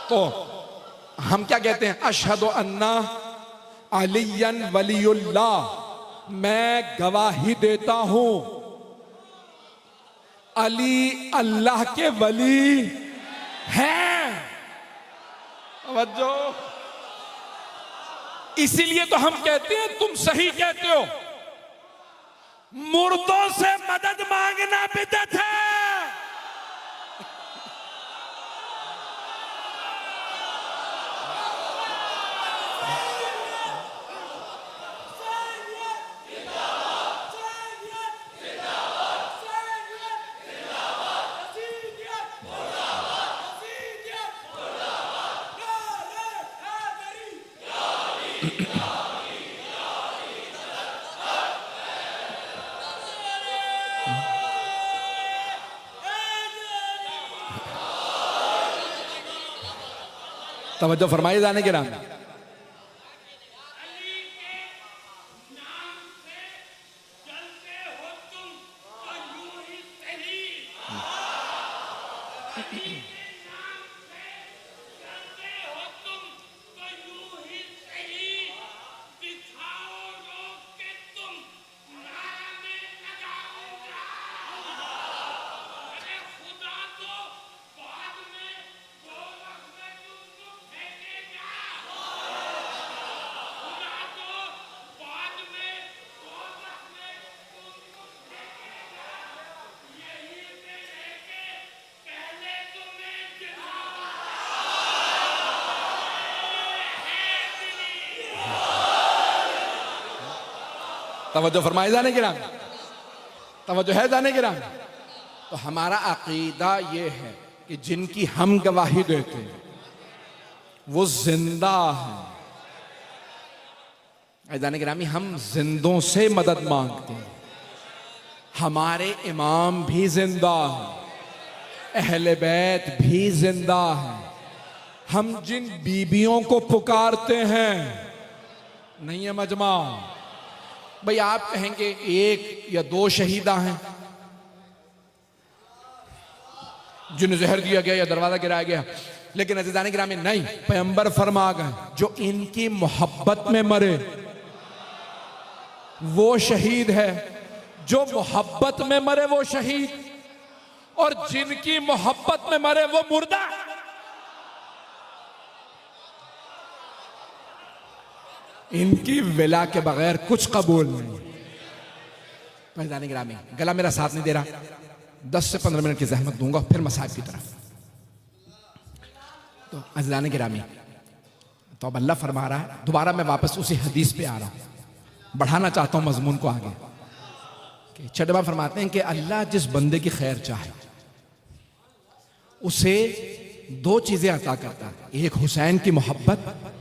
तो हम क्या कहते हैं? अशहदु अन्ना अलियन वलीउल्लाह, मैं गवाही देता हूं अली अल्लाह के वली हैं। तवज्जो। इसीलिए तो हम कहते हैं तुम सही कहते हो, मुर्दों से मदद मांगना बिदअत है। तवज्जो फरमाइए जाने के नाम। तवज्जो फरमाए जाने के नाम। तवज्जो है जाने के नाम। तो हमारा अकीदा ये है कि जिनकी हम गवाही देते हैं वो जिंदा है। जाने के नाम, हम जिंदों से मदद मांगते हैं। हमारे इमाम भी जिंदा है, अहले बैत भी जिंदा है। हम जिन बीबियों को पुकारते हैं, नहीं है मजमा भाई, आप कहेंगे एक या दो शहीदा हैं जिन्हें जहर दिया गया या दरवाजा गिराया गया, लेकिन अज़ीज़ान गिरामी नहीं, पैगंबर फरमा गए जो इनकी मोहब्बत में मरे वो शहीद है, जो मोहब्बत में मरे वो शहीद, और जिनकी मोहब्बत में मरे वो मुर्दा। इनकी विला के बगैर कुछ कबूल नहीं। अज़ीज़ान गिरामी, गला मेरा साथ नहीं दे रहा, 10 से 15 मिनट की जहमत दूंगा फिर मसाइब की तरफ। तो अज़ीज़ान गिरामी, तो अब अल्लाह फरमा रहा है, दोबारा मैं वापस उसी हदीस पे आ रहा हूं, बढ़ाना चाहता हूं मजमून को आगे। कि छठवां फरमाते हैं कि अल्लाह जिस बंदे की खैर चाहे उसे दो चीजें अता करता है, एक हुसैन की मोहब्बत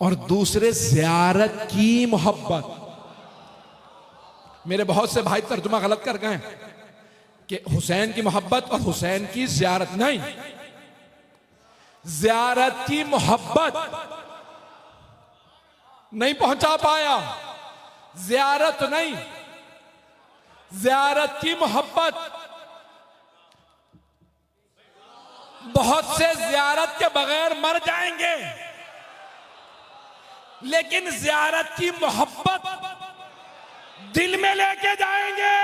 और दूसरे ज़ियारत की मोहब्बत। मेरे बहुत से भाई तर्जुमा गलत कर गए कि हुसैन की मोहब्बत और हुसैन की ज़ियारत, नहीं, ज़ियारत की मोहब्बत नहीं पहुंचा पाया, ज़ियारत नहीं, ज़ियारत की मोहब्बत। बहुत से ज़ियारत के बगैर मर जाएंगे, लेकिन ज़ियारत की मोहब्बत दिल में लेके जाएंगे।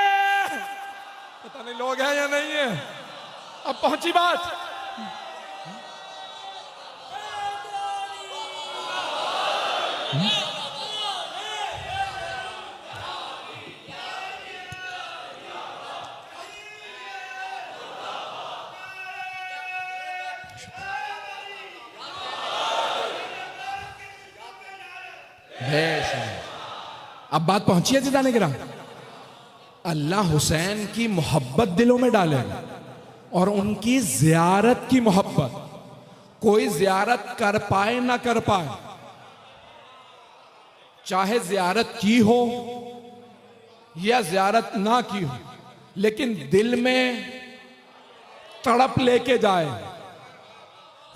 पता नहीं लोग हैं या नहीं है। अब पहुंची बात। अब बात पहुंची है जिदाने गिरा। अल्लाह हुसैन की मोहब्बत दिलों में डाले और उनकी ज़ियारत की मोहब्बत। कोई ज़ियारत कर पाए ना कर पाए, चाहे ज़ियारत की हो या ज़ियारत ना की हो, लेकिन दिल में तड़प लेके जाए।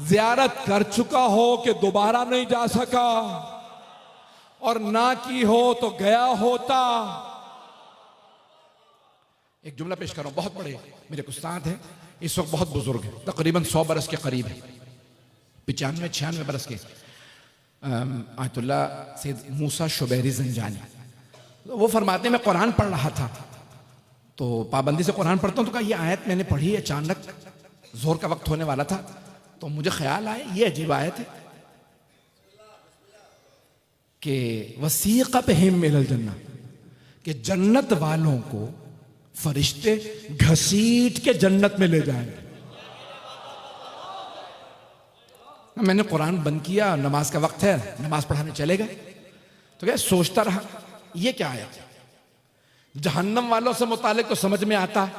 ज़ियारत कर चुका हो कि दोबारा नहीं जा सका, और ना की हो तो गया होता। एक जुमला पेश कर रहा हूं, बहुत बड़े मेरे उस्ताद हैं, इस वक्त बहुत बुजुर्ग हैं, तकरीबन 100 बरस के करीब है, 95-96 बरस के, आयतुल्लाह सैयद मूसा शुबैरी ज़ंजानी। तो वो फरमाते हैं मैं कुरान पढ़ रहा था, तो पाबंदी से कुरान पढ़ता हूँ, तो कहा ये आयत मैंने पढ़ी, अचानक जोर का वक्त होने वाला था, तो मुझे ख्याल आया ये अजीब आयत है कि वसीक़ा बिहिम इलल जन्नह, कि जन्नत वालों को फरिश्ते घसीट के जन्नत में ले जाएंगे। मैंने कुरान बंद किया, नमाज का वक्त है, नमाज पढ़ाने चले गए, तो क्या सोचता रहा ये क्या आया। जहन्नम वालों से मुतालिक तो समझ में आता है,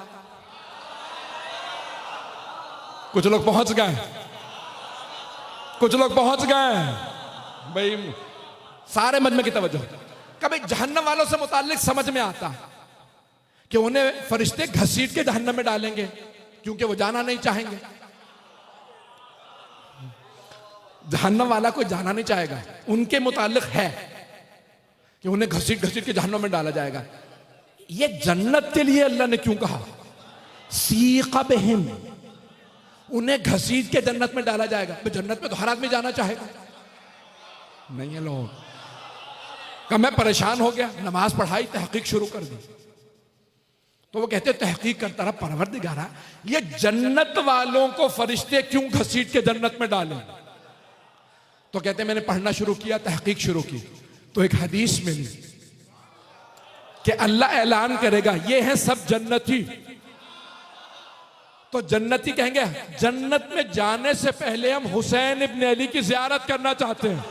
कुछ लोग पहुंच गए, कुछ लोग पहुंच गए भाई, सारे मजमे की तवज्जो। कभी जहन्नम वालों से मुतालिक समझ में आता कि उन्हें फरिश्ते घसीट के जहन्नम में डालेंगे, क्योंकि वो जाना नहीं चाहेंगे। जहन्नम वाला कोई जाना नहीं चाहेगा, उनके मुतालिक है कि उन्हें घसीट घसीट के जहन्नम में डाला जाएगा। ये जन्नत के लिए अल्लाह ने क्यों कहा सीक़ा बिहिम, उन्हें घसीट के जन्नत में डाला जाएगा। तो जन्नत में तो हर आदमी जाना चाहेगा, नहीं है लोग। कब मैं परेशान हो गया, नमाज पढ़ाई, तहकीक शुरू कर दी, तो वो कहते तहकीक करता रहा, परवरदिगारा ये जन्नत वालों को फरिश्ते क्यों घसीट के जन्नत में डाले। तो कहते मैंने पढ़ना शुरू किया, तहकीक शुरू की, तो एक हदीस मिली कि अल्लाह ऐलान करेगा ये हैं सब जन्नती। तो जन्नती कहेंगे जन्नत में जाने से पहले हम हुसैन इब्न अली की ज़ियारत करना चाहते हैं।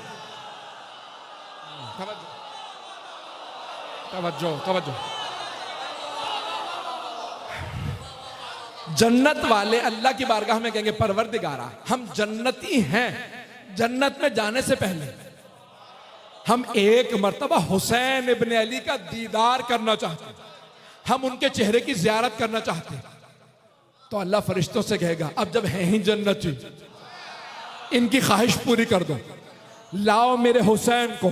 तवज्जो तवज्जो। जन्नत वाले अल्लाह की बारगाह में कहेंगे परवरदिगारा हम जन्नती हैं, जन्नत में जाने से पहले हम एक मर्तबा हुसैन इब्न अली का दीदार करना चाहते हैं, हम उनके चेहरे की ज़ियारत करना चाहते हैं। तो अल्लाह फरिश्तों से कहेगा अब जब हैं ही जन्नती, इनकी ख्वाहिश पूरी कर दो, लाओ मेरे हुसैन को।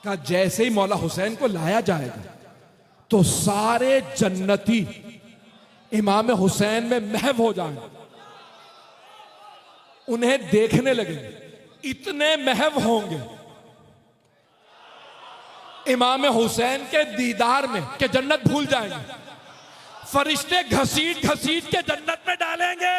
का जैसे ही मौला हुसैन को लाया जाएगा तो सारे जन्नती इमाम हुसैन में महव हो जाएंगे, उन्हें देखने लगेंगे, इतने महव होंगे इमाम हुसैन के दीदार में कि जन्नत भूल जाएंगे। फरिश्ते घसीट घसीट के जन्नत में डालेंगे।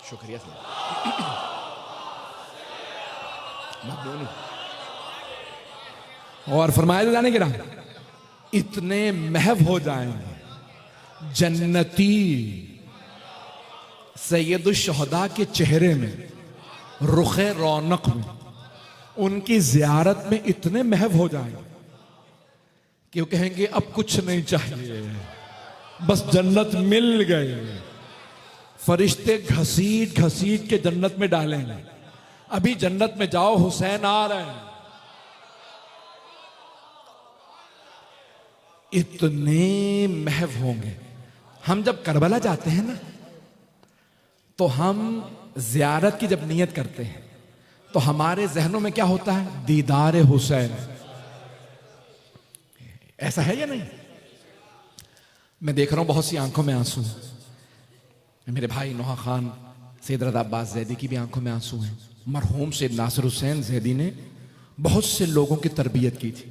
शुक्रिया और फरमाया जाने के रहा इतने महव हो जाएंगे जन्नती सैयदुल शुहदा के चेहरे में, रुखे रौनक में, उनकी जियारत में इतने महव हो जाएंगे कि वो कहेंगे अब कुछ नहीं चाहिए, बस जन्नत मिल गई। फरिश्ते घसीट घसीट के जन्नत में डालेंगे, अभी जन्नत में जाओ हुसैन आ रहे हैं। इतने महव होंगे। हम जब करबला जाते हैं ना, तो हम जियारत की जब नियत करते हैं तो हमारे जहनों में क्या होता है, दीदार हुसैन। ऐसा है या नहीं? मैं देख रहा हूं बहुत सी आंखों में आंसू, मेरे भाई नोहा खान सैयद रज़ा अब्बास ज़ैदी की भी आंखों में आंसू हैं। मरहूम सैयद नासिर हुसैन ज़ैदी ने बहुत से लोगों की तरबियत की थी,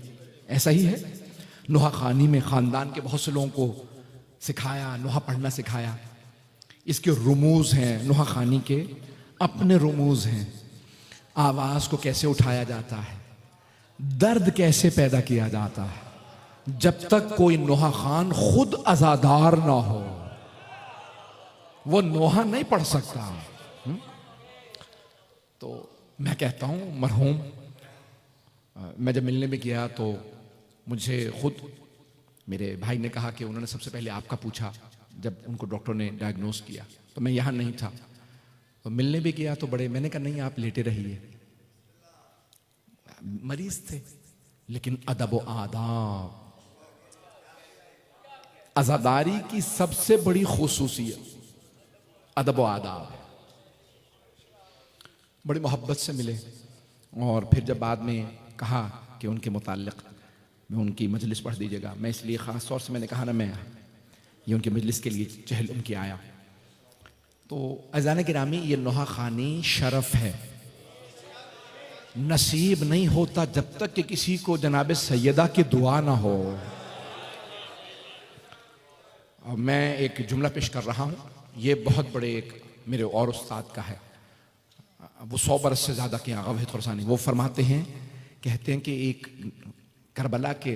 ऐसा ही है। नोहा खानी में ख़ानदान के बहुत से लोगों को सिखाया, नोहा पढ़ना सिखाया। इसके रुमूज़ हैं, नोहा खानी के अपने रुमूज़ हैं। आवाज़ को कैसे उठाया जाता है, दर्द कैसे पैदा किया जाता है। जब तक कोई नोहा खान खुद अज़ादार ना हो वो नोहा नहीं पढ़ सकता। तो मैं कहता हूँ मरहूम, मैं जब मिलने में गया तो मुझे खुद मेरे भाई ने कहा कि उन्होंने सबसे पहले आपका पूछा जब उनको डॉक्टर ने डायग्नोस किया, तो मैं यहाँ नहीं था। तो मिलने भी गया तो बड़े, मैंने कहा नहीं आप लेटे रहिए, मरीज थे, लेकिन अदब व आदाब, अज़ादारी की सबसे बड़ी खुसूसियत अदब व आदाब है। बड़ी मोहब्बत से मिले और फिर जब बाद में कहा कि उनके मुताल्लिक़ मैं उनकी मजलिस पढ़ दीजिएगा, मैं इसलिए ख़ास तौर से मैंने कहा ना, मैं ये उनकी मजलिस के लिए चहल उनकी आया। तो अज़ान गिरामी, ये नोहा खानी शरफ है, नसीब नहीं होता जब तक कि किसी को जनाब सैयदा की दुआ ना हो। और मैं एक जुमला पेश कर रहा हूँ, ये बहुत बड़े एक मेरे और उस्ताद का है, वो 100 बरस से ज़्यादा के आगा है खुरसानी। वो फरमाते हैं, कहते हैं कि एक करबला के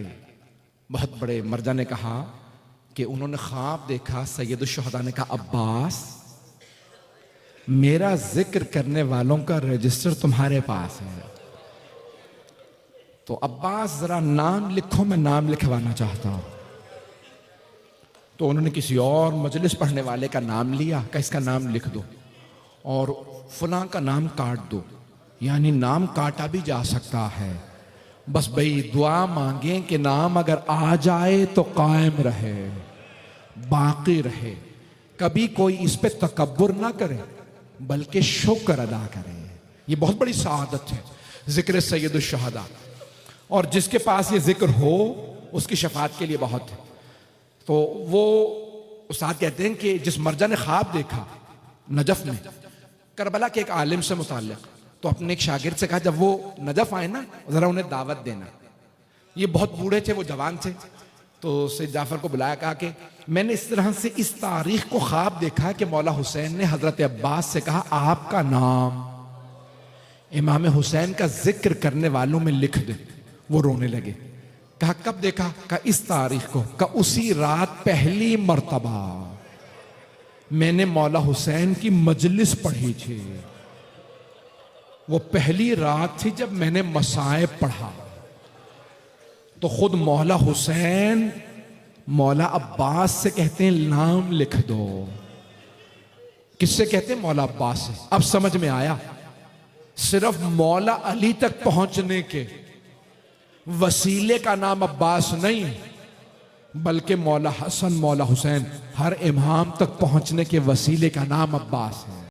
बहुत बड़े मर्जा ने कहा कि उन्होंने ख्वाब देखा, सैयदुल शुहदा ने कहा अब्बास मेरा जिक्र करने वालों का रजिस्टर तुम्हारे पास है, तो अब्बास जरा नाम लिखो, मैं नाम लिखवाना चाहता हूं। तो उन्होंने किसी और मजलिस पढ़ने वाले का नाम लिया, कहा इसका नाम लिख दो और फलां का नाम काट दो, यानी नाम काटा भी जा सकता है, बस भाई दुआ मांगे कि नाम अगर आ जाए तो कायम रहे, बाकी रहे, कभी कोई इस पे तकब्बुर ना करे बल्कि शुक्र अदा करे। ये बहुत बड़ी सआदत है जिक्र सैयदुल शुहदा, और जिसके पास ये जिक्र हो उसकी शफाअत के लिए बहुत है। तो वो उस्ताद कहते हैं कि जिस मर्जा ने ख्वाब देखा नजफ में करबला के एक आलिम से मुताल्लिक, तो अपने एक शागिर्द से कहा जब वो नजफ आए ना जरा उन्हें दावत देना। ये बहुत बूढ़े थे, वो जवान थे, तो सैयद जाफर को बुलाया, कहा कि मैंने इस तरह से इस तारीख को ख्वाब देखा कि मौला हुसैन ने हजरत अब्बास से कहा आपका नाम इमाम हुसैन का जिक्र करने वालों में लिख दे। वो रोने लगे। कहा कब देखा? कहा इस तारीख को। कहा उसी रात पहली मर्तबा मैंने मौला हुसैन की मजलिस पढ़ी थी, वो पहली रात थी जब मैंने मसाइब पढ़ा। तो खुद मौला हुसैन मौला अब्बास से कहते हैं नाम लिख दो। किससे कहते हैं? मौला अब्बास से। अब समझ में आया, सिर्फ मौला अली तक पहुंचने के वसीले का नाम अब्बास नहीं, बल्कि मौला हसन मौला हुसैन हर इमाम तक पहुंचने के वसीले का नाम अब्बास है।